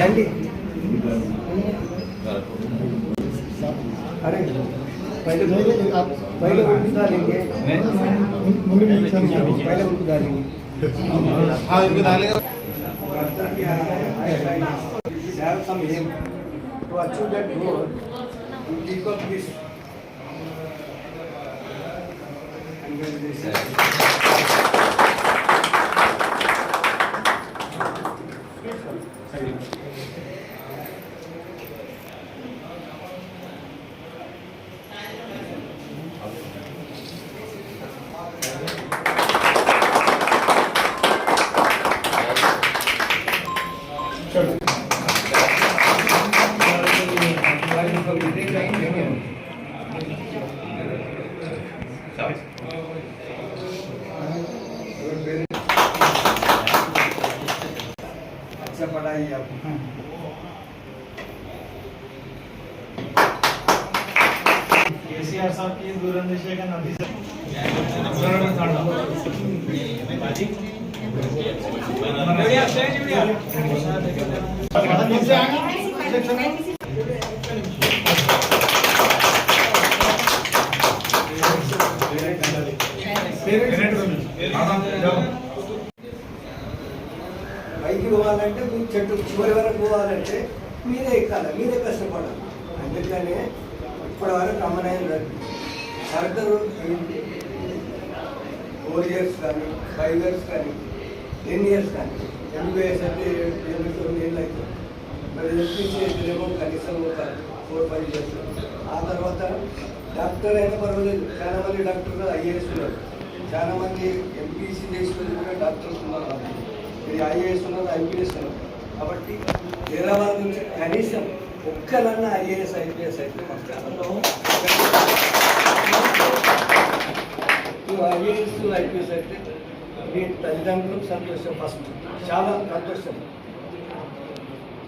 రండి. अरे पहले पहले उनको डालेंगे, पहले उनको डालेंगे। हाँ इनको डालेंगे। Have some aim to achieve that goal. You keep up this. And then this. अच्छा पढ़ाई आप केसीआर साहब की दूरंदेशी का नदी से పైకి పోవాలంటే మీరు చెట్టు చివరి వరకు పోవాలంటే మీరే ఎక్కాలి, మీరే కష్టపడాలి. అందుకనే ఇప్పటి వరకు అమ్మనాయం సర్కారు 4 years కానీ 5 years కానీ 10 years కానీ ఎంబీబీఎస్ అంటే 9 ఏళ్ళు అవుతుంది. మరి ఎంపీసీ అయితేనేమో కనీసం ఒక 4-5 years. ఆ తర్వాత డాక్టర్ అయినా పర్వాలేదు. చాలా మంది డాక్టర్లు ఐఏఎస్ ఉన్నారు, చాలా మంది ఎంపీసీ చేసుకుని కూడా డాక్టర్స్ ఉన్నారు, ఇది ఐఏఎస్ ఉన్నారు, ఐపీఎస్ ఉన్నారు. కాబట్టి హైదరాబాద్ నుంచి కనీసం ఒక్కరన్నా ఐఏఎస్ ఐపీఎస్ అయితే ఐఏఎస్ ఐపీఎస్ అయితే మీ తల్లిదండ్రులకు సంతోషం, ఫస్ట్ చాలా సంతోషం.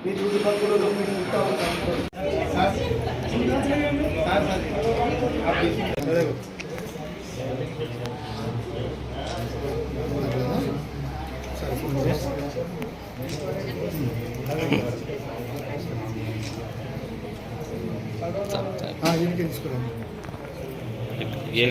మీ చుట్టుపక్కల మీరు ఉంటాము సంతోషం. हाँ ये भी